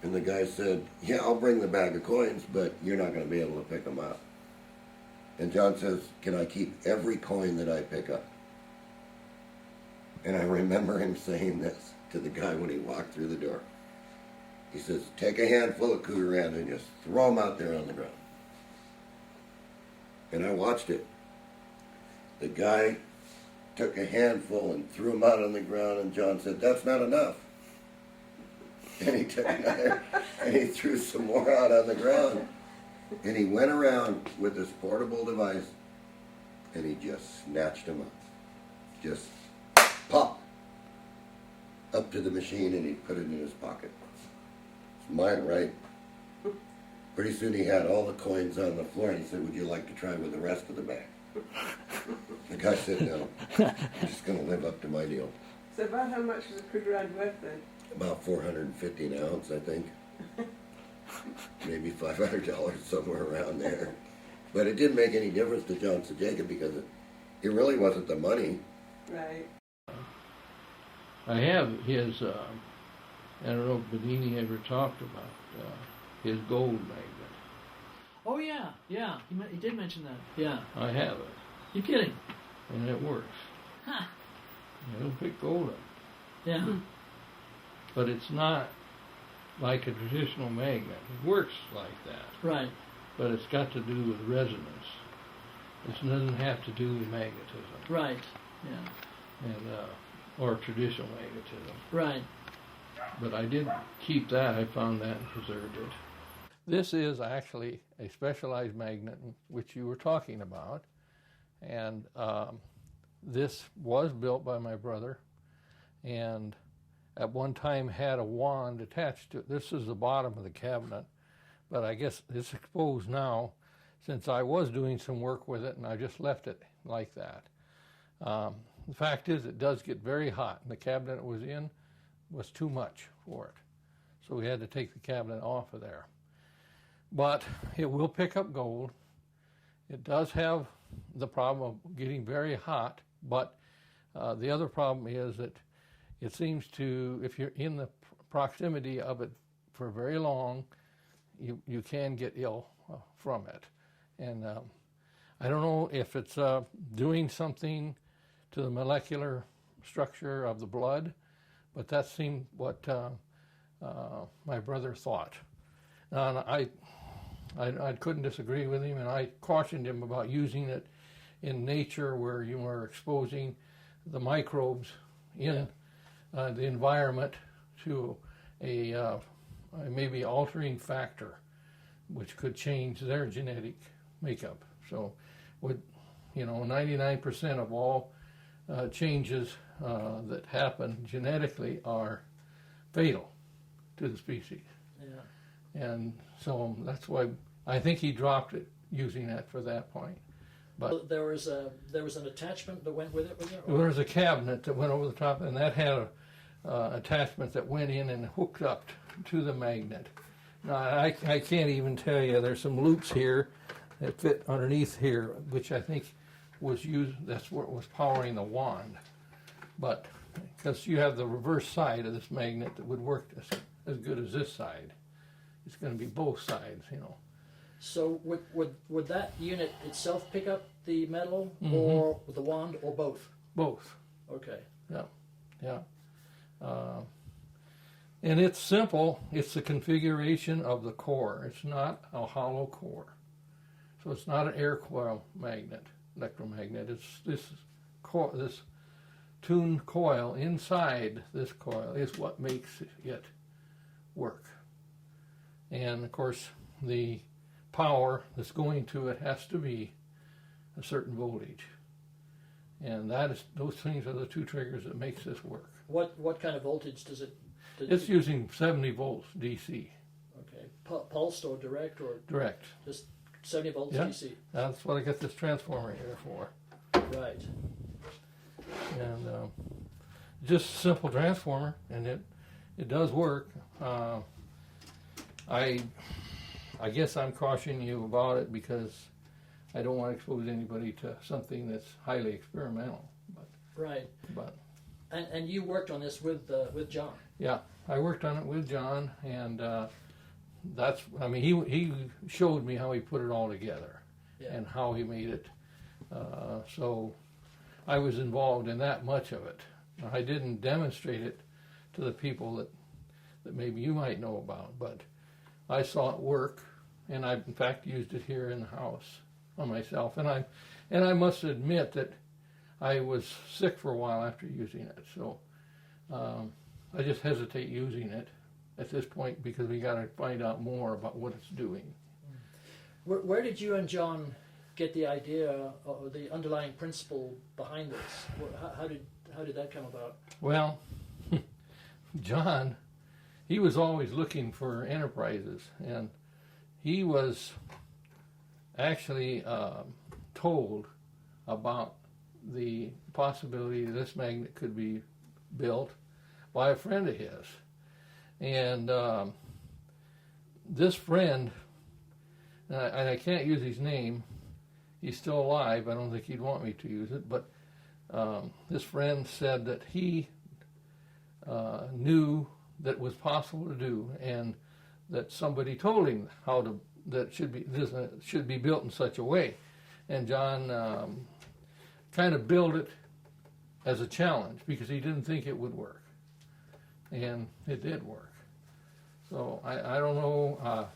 And the guy said, yeah, I'll bring the bag of coins, but you're not going to be able to pick them up. And John says, can I keep every coin that I pick up? And I remember him saying this to the guy when he walked through the door. He says, take a handful of Krugerrands and just throw them out there on the ground. And I watched it. The guy took a handful and threw them out on the ground, and John said, that's not enough. And he took another, and he threw some more out on the ground. And he went around with this portable device, and he just snatched them up. Just pop up to the machine, and he put it in his pocket. It's mine, right? Pretty soon he had all the coins on the floor, and he said, would you like to try with the rest of the bag? The guy said, no, I'm just going to live up to my deal. So about how much was a Krugerrand worth then? About $450 an ounce, I think. Maybe $500, somewhere around there. But it didn't make any difference to John Cejka because it really wasn't the money. Right. I have his, I don't know if Bedini ever talked about his gold magnet. Oh yeah, he did mention that. Yeah. I have it, You kidding? and it works. Huh. I don't pick gold up. Yeah. But it's not like a traditional magnet. It works like that, Right. but it's got to do with resonance. It doesn't have to do with magnetism, Right. Yeah. and or traditional magnetism. Right. But I did keep that. I found that and preserved it. This is actually a specialized magnet which you were talking about, and this was built by my brother, and at one time had a wand attached to it. This is the bottom of the cabinet, but I guess it's exposed now since I was doing some work with it, and I just left it like that. The fact is it does get very hot, and the cabinet it was in was too much for it. So we had to take the cabinet off of there. But it will pick up gold. It does have the problem of getting very hot, but the other problem is that it seems to, if you're in the proximity of it for very long, you can get ill from it. And I don't know if it's doing something to the molecular structure of the blood, but that seemed what my brother thought. And I couldn't disagree with him, and I cautioned him about using it in nature where you are exposing the microbes in the environment to a maybe altering factor which could change their genetic makeup. So, 99% of all changes that happen genetically are fatal to the species. Yeah. And so that's why I think he dropped it using that for that point. But There was an attachment that went with it, was there? there was a cabinet that went over the top, and that had a attachment that went in and hooked up to the magnet. Now, I can't even tell you, there's some loops here that fit underneath here, which I think was used, that's what was powering the wand. But because you have the reverse side of this magnet that would work as good as this side. It's going to be both sides, So would that unit itself pick up the metal, Mm-hmm. or the wand, or both? Both. Okay. Yeah. And it's simple. It's the configuration of the core. It's not a hollow core. So it's not an air coil magnet, electromagnet. It's this core, this tuned coil inside this coil is what makes it work. And of course, the power that's going to it has to be a certain voltage. And those things are the two triggers that makes this work. What kind of voltage does it? It's using 70 volts DC. Okay, pulsed or direct or Direct. just 70 volts Yeah. DC. That's what I got this transformer here for. Right. And just a simple transformer, and it does work. I guess I'm cautioning you about it because I don't want to expose anybody to something that's highly experimental. Right. But And you worked on this with John. yeah, I worked on it with John, and he showed me how he put it all together, Yeah. and how he made it. So I was involved in that much of it. I didn't demonstrate it to the people that maybe you might know about, but I saw it work, and I in fact used it here in the house on myself. And I must admit that I was sick for a while after using it, so I just hesitate using it at this point because we got to find out more about what it's doing. Where did you and John get the idea or the underlying principle behind this? How did that come about? Well, John, he was always looking for enterprises, and he was actually told about the possibility that this magnet could be built by a friend of his. And this friend, and I can't use his name, he's still alive, I don't think he'd want me to use it, but this friend said that he knew that it was possible to do, and that somebody told him that this should be built in such a way. And John kind of built it as a challenge because he didn't think it would work, and it did work. So I don't know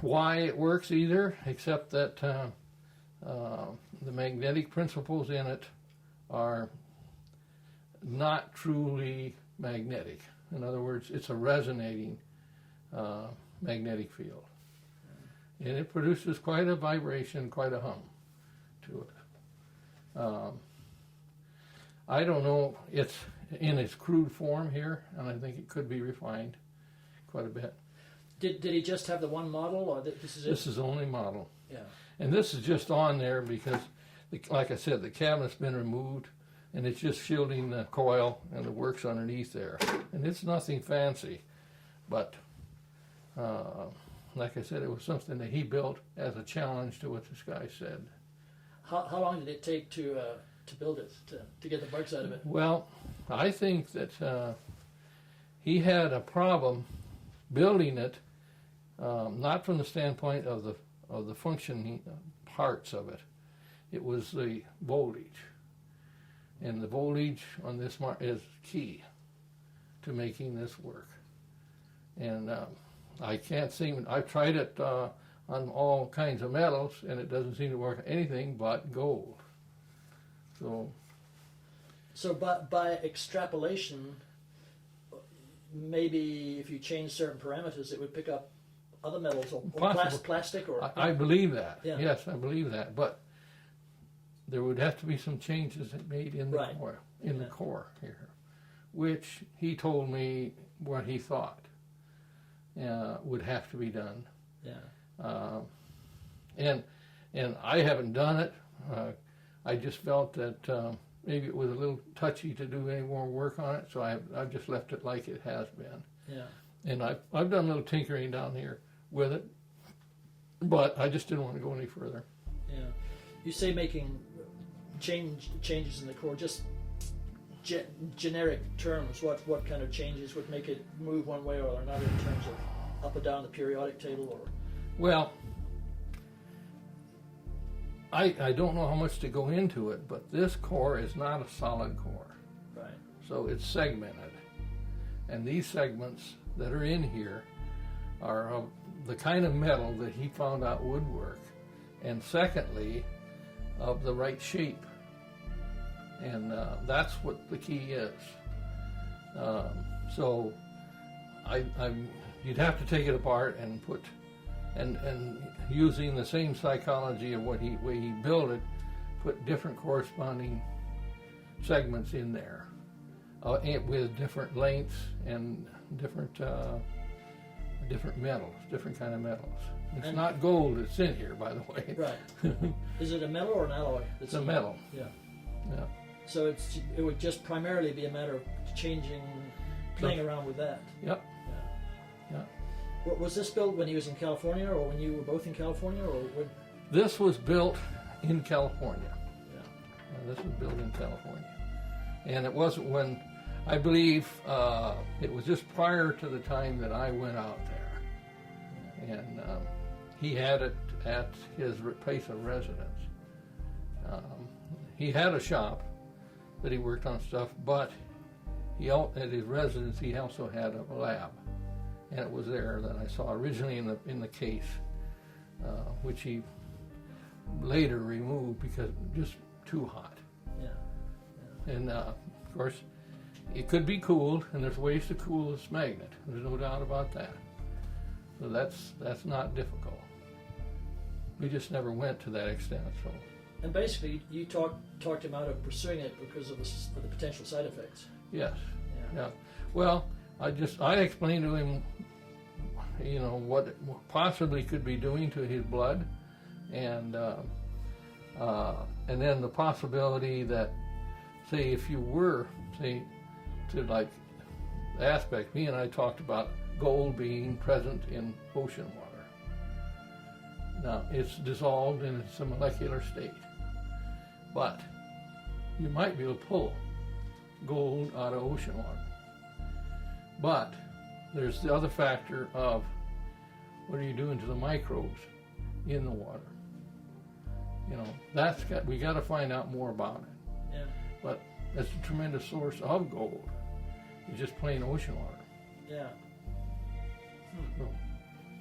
why it works either, except that the magnetic principles in it are not truly magnetic. In other words, it's a resonating magnetic field. And it produces quite a vibration, quite a hum to it. I don't know, it's in its crude form here, and I think it could be refined quite a bit. Did he just have the one model, or this is it? This is the only model. Yeah. And this is just on there because, like I said, the cabinet's been removed, and it's just shielding the coil and the works underneath there. And it's nothing fancy, but like I said, it was something that he built as a challenge to what this guy said. How long did it take to build it, to get the bugs out of it? Well, I think that he had a problem building it, not from the standpoint of the functioning parts of it. It was the voltage, and the voltage on this is key to making this work. And I can't seem. I've tried it on all kinds of metals, and it doesn't seem to work on anything but gold. So by extrapolation, maybe if you change certain parameters, it would pick up other metals or plastic or. I believe that. Yeah. Yes, I believe that. But there would have to be some changes made in the Right. core, the core here, which he told me what he thought would have to be done. Yeah. And I haven't done it. I just felt that maybe it was a little touchy to do any more work on it, so I've just left it like it has been. Yeah. And I've done a little tinkering down here with it, but I just didn't want to go any further. Yeah. You say making changes in the core, just generic terms. What kind of changes would make it move one way or another in terms of up or down the periodic table, or? Well, I don't know how much to go into it, but this core is not a solid core. Right. So it's segmented. And these segments that are in here are of the kind of metal that he found out would work. And secondly, of the right shape. And that's what the key is. So you'd have to take it apart and put, and using the same psychology of way he built it, put different corresponding segments in there with different lengths and different metals, different kind of metals. It's not gold that's in here, by the way. Right. Is it a metal or an alloy? It's a metal. Yeah. Yeah. So it would just primarily be a matter of playing around with that. Yep. Yeah. Yeah. Was this built when he was in California, or when you were both in California, or what? This was built in California. Yeah. This was built in California, and it wasn't when, I believe, it was just prior to the time that I went out there, and he had it at his place of residence. He had a shop that he worked on stuff, but at his residence he also had a lab, and it was there that I saw originally in the case, which he later removed because it was just too hot. Yeah. And of course, it could be cooled, and there's ways to cool this magnet. There's no doubt about that. So that's not difficult. We just never went to that extent. So. And basically, you talked him out of pursuing it because of the potential side effects. Yes. Yeah. Yeah. Well, I explained to him, what possibly could be doing to his blood, and then the possibility that, say, if you were, say, to like the aspect, me and I talked about gold being present in ocean water. Now, it's dissolved and it's a molecular state, but you might be able to pull gold out of ocean water. But there's the other factor of what are you doing to the microbes in the water? We got to find out more about it. Yeah. But that's a tremendous source of gold. It's just plain ocean water. Yeah. So,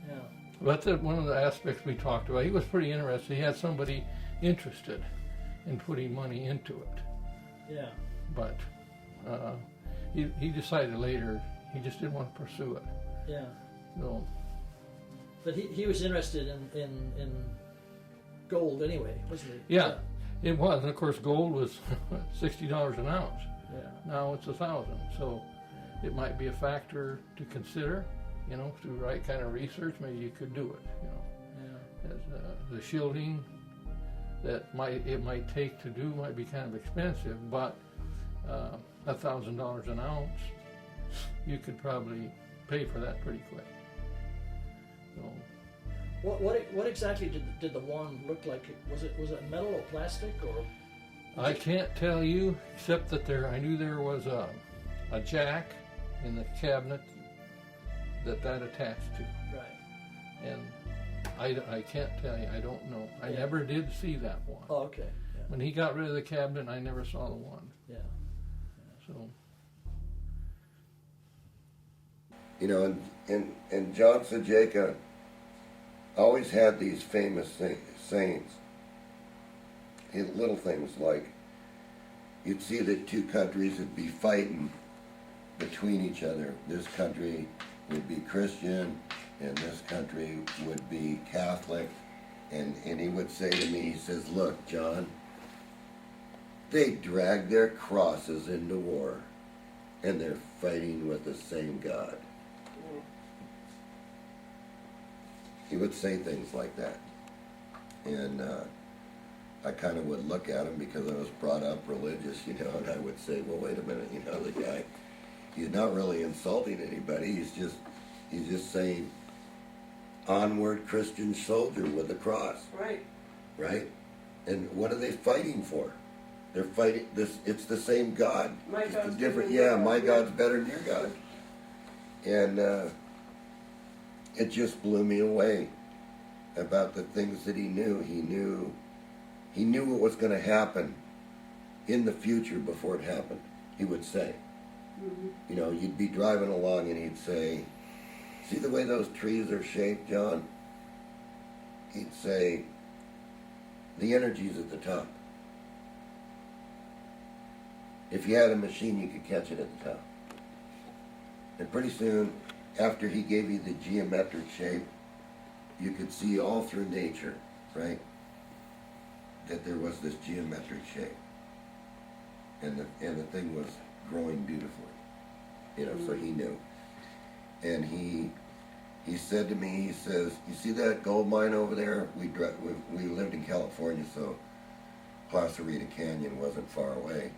Yeah. that's one of the aspects we talked about. He was pretty interested. He had somebody interested in putting money into it. Yeah. But he decided later he just didn't want to pursue it. Yeah. So, But he was interested in gold anyway, wasn't he? yeah, it was. And of course, gold was $60 an ounce. Yeah. Now it's $1,000. So it might be a factor to consider. Through the right kind of research, maybe you could do it. Yeah. As the shielding that it might take to do might be kind of expensive, but $1,000 an ounce, you could probably pay for that pretty quick. So, What exactly did the wand look like? Was it metal or plastic or? I can't tell you, except that I knew there was a jack in the cabinet that attached to. Right. And I can't tell you, I don't know. I never did see that one. Oh, okay. Yeah. When he got rid of the cabinet, I never saw the one. Yeah. So, and John Cejka always had these famous sayings. Little things like, you'd see that two countries would be fighting between each other. This country would be Christian, and this country would be Catholic. And he would say to me, he says, look, John, they drag their crosses into war, and they're fighting with the same God. He would say things like that. And I kind of would look at him because I was brought up religious, and I would say, well, wait a minute, the guy, he's not really insulting anybody. He's just saying, onward Christian soldier with a cross. Right. Right? And what are they fighting for? They're fighting this. It's the same God. My Just God's a different. better than Yeah, your my God. God's better than your God. And it just blew me away about the things that he knew. He knew what was going to happen in the future before it happened. He would say, you'd be driving along and he'd say, see the way those trees are shaped, John? He'd say, the energy's at the top. If you had a machine, you could catch it at the top. And pretty soon, after he gave you the geometric shape, you could see all through nature, right, that there was this geometric shape. And the thing was growing beautifully. You know, so he knew. And he said to me, he says, "You see that gold mine over there? We lived in California, so Placerita Canyon wasn't far away.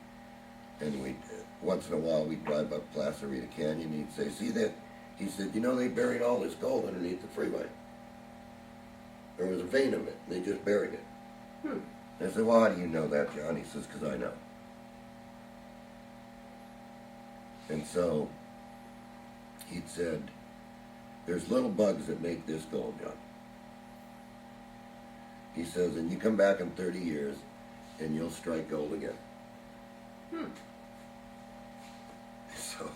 And once in a while we'd drive up Placerita Canyon and he'd say, see that?" He said, "You know, they buried all this gold underneath the freeway. There was a vein of it. They just buried it." I said, "Well, how do you know that, John?" He says, "Because I know." And so he'd said, "There's little bugs that make this gold, John." He says, "And you come back in 30 years and you'll strike gold again." So,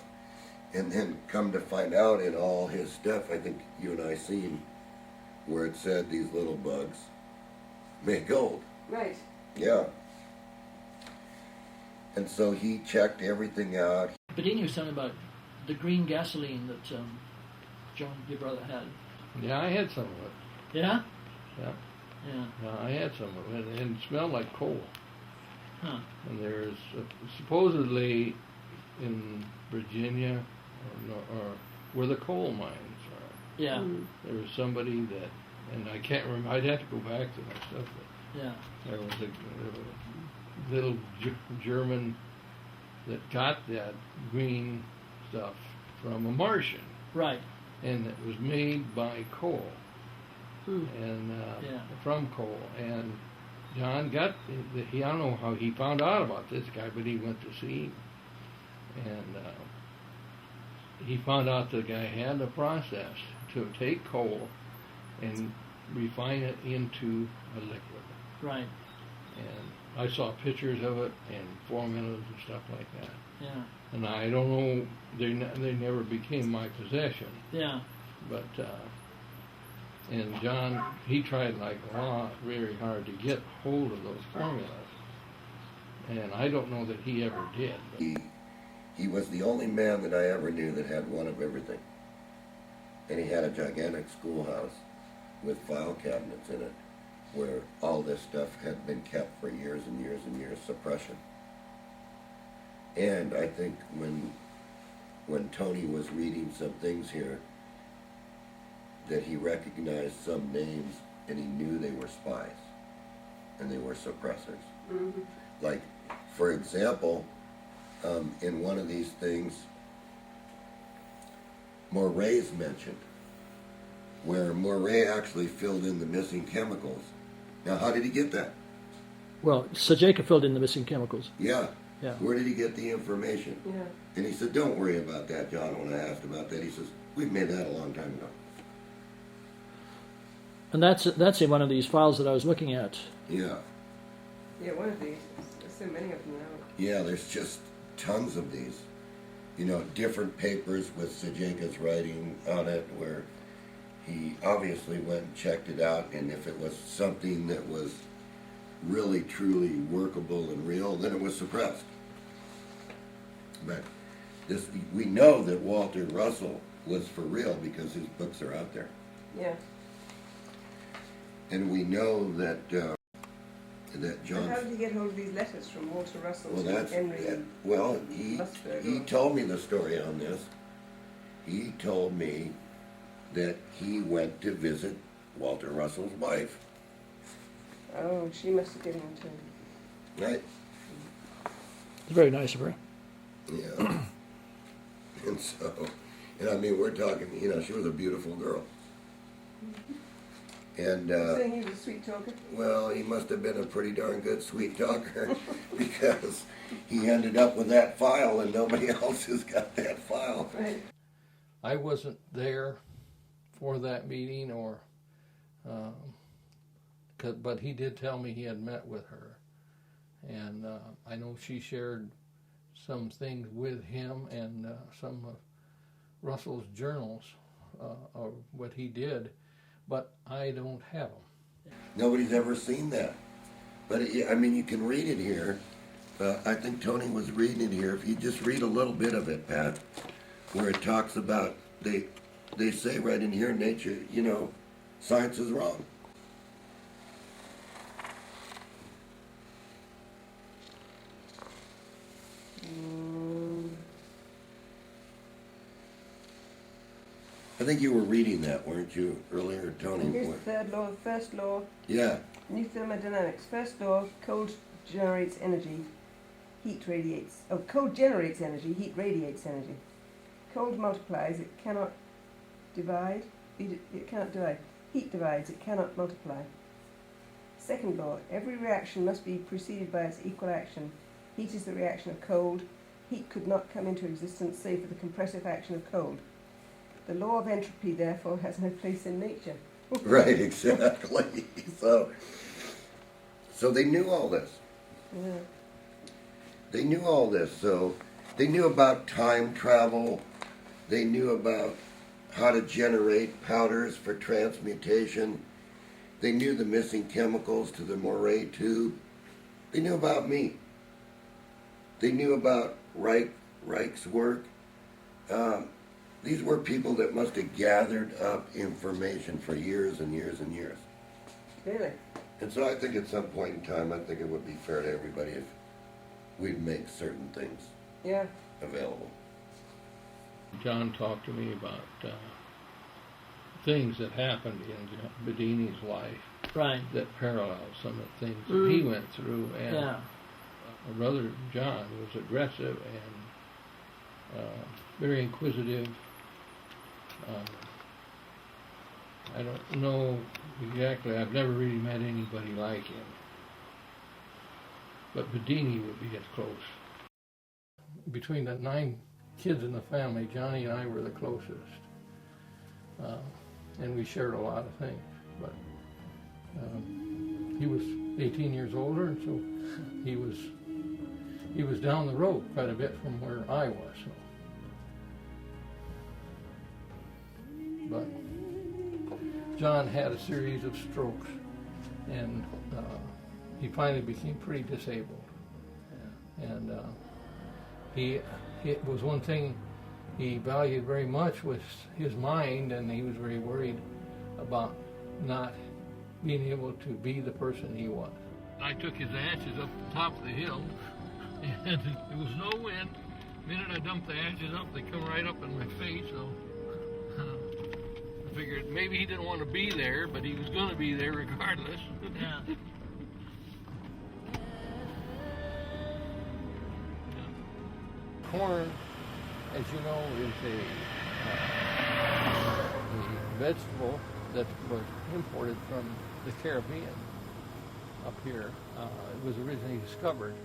and then come to find out in all his stuff, I think you and I seen where it said these little bugs make gold. Right. Yeah. And so he checked everything out. Bedini was telling about the green gasoline that John, your brother, had. Yeah, I had some of it. Yeah? Yeah. Yeah. No, I had some of it, and it smelled like coal. Huh. And there's supposedly in Virginia, or where the coal mines are, Yeah. there was somebody that, and I can't remember, I'd have to go back to my stuff, but Yeah. there was a little German that got that green stuff from a Martian, Right. and it was made by coal, and Yeah. from coal. And John got, I don't know how he found out about this guy, but he went to see him, and he found out the guy had a process to take coal and refine it into a liquid. Right. And I saw pictures of it and formulas and stuff like that. Yeah. And I don't know, they never became my possession. Yeah. But, and John, he tried like a lot, very hard to get hold of those formulas. And I don't know that he ever did. He was the only man that I ever knew that had one of everything. And he had a gigantic schoolhouse with file cabinets in it, where all this stuff had been kept for years and years and years, suppression. And I think when Tony was reading some things here, that he recognized some names and he knew they were spies and they were suppressors. Like, for example, in one of these things, Moray's mentioned, where Moray actually filled in the missing chemicals. Now, how did he get that? Well, Cejka filled in the missing chemicals. Yeah. Yeah. Where did he get the information? Yeah. And he said, "Don't worry about that, John." When I asked about that, he says, "We've made that a long time ago." And that's in one of these files that I was looking at. Yeah. Yeah, one of these. There's so many of them now. Yeah, there's just tons of these. You know, different papers with Cejka's writing on it, where he obviously went and checked it out, and if it was something that was really, truly workable and real, then it was suppressed. But this, we know that Walter Russell was for real because his books are out there. Yeah. And we know that that And John... how did you get hold of these letters from Walter Russell Well, to that's... Henry? well, he Musberg, told me the story on this. He told me that he went to visit Walter Russell's wife. Oh, she must have given him to him. Right? It's very nice of her. Yeah. And so, and I mean, we're talking, you know, she was a beautiful girl. And, Saying he was a sweet talker? well, he must have been a pretty darn good sweet talker because he ended up with that file and nobody else has got that file. Right. I wasn't there for that meeting, but he did tell me he had met with her, and I know she shared some things with him and some of Russell's journals of what he did, but I don't have them. Nobody's ever seen that. But, I mean, you can read it here, I think Tony was reading it here. If you just read a little bit of it, Pat, where it talks about, they say right in here, nature, science is wrong. I think you were reading that, weren't you, earlier, Tony? Here's the third law, the first law. Yeah. New thermodynamics. First law, cold generates energy, heat radiates. Oh, cold generates energy, heat radiates energy. Cold multiplies, it cannot divide. It cannot divide. Heat divides, it cannot multiply. Second law, every reaction must be preceded by its equal action. Heat is the reaction of cold. Heat could not come into existence save for the compressive action of cold. The law of entropy, therefore, has no place in nature. Right, exactly. So they knew all this. Yeah. They knew all this. So they knew about time travel. They knew about how to generate powders for transmutation. They knew the missing chemicals to the Moray tube. They knew about me. They knew about Reich's work. These were people that must have gathered up information for years and years and years. Really? And so I think at some point in time, I think it would be fair to everybody if we'd make certain things available. John talked to me about things that happened in Bedini's life Right. that parallel some of the things that he went through. And Yeah. my brother John was aggressive and very inquisitive. I don't know exactly. I've never really met anybody like him. But Bedini would be as close. Between the 9 kids in the family, Johnny and I were the closest. And we shared a lot of things. But he was 18 years older, and so he was down the road quite a bit from where I was. So. But John had a series of strokes, and he finally became pretty disabled. And it was one thing he valued very much was his mind, and he was very worried about not being able to be the person he was. I took his ashes up the top of the hill, and there was no wind. The minute I dumped the ashes up, they come right up in my face, so I figured maybe he didn't want to be there, but he was going to be there regardless. Yeah. Corn, as you know, is a vegetable that was imported from the Caribbean up here. It was originally discovered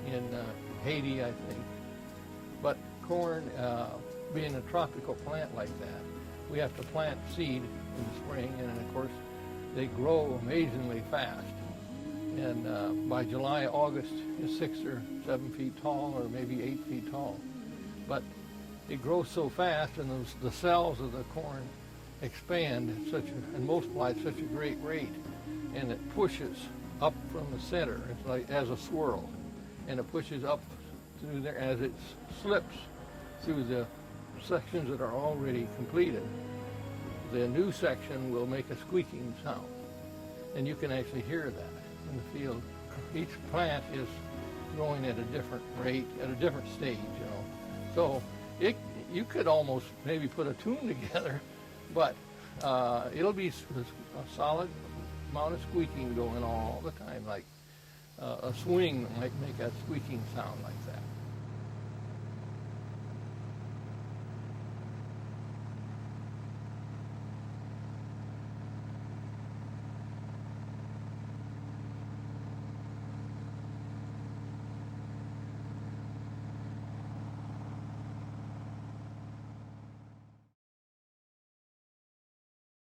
in Haiti, I think. But corn, being a tropical plant like that, we have to plant seed in the spring, and of course, they grow amazingly fast. And by July, August is 6 or 7 feet tall, or maybe 8 feet tall. But it grows so fast, and the cells of the corn expand and multiply at such a great rate, and it pushes up from the center. It's like as a swirl, and it pushes up through there as it slips through the sections that are already completed. The new section will make a squeaking sound, and you can actually hear that in the field. Each plant is growing at a different rate, at a different stage, you know. So you could almost maybe put a tune together, but it'll be a solid amount of squeaking going on all the time, like a swing might make a squeaking sound like that.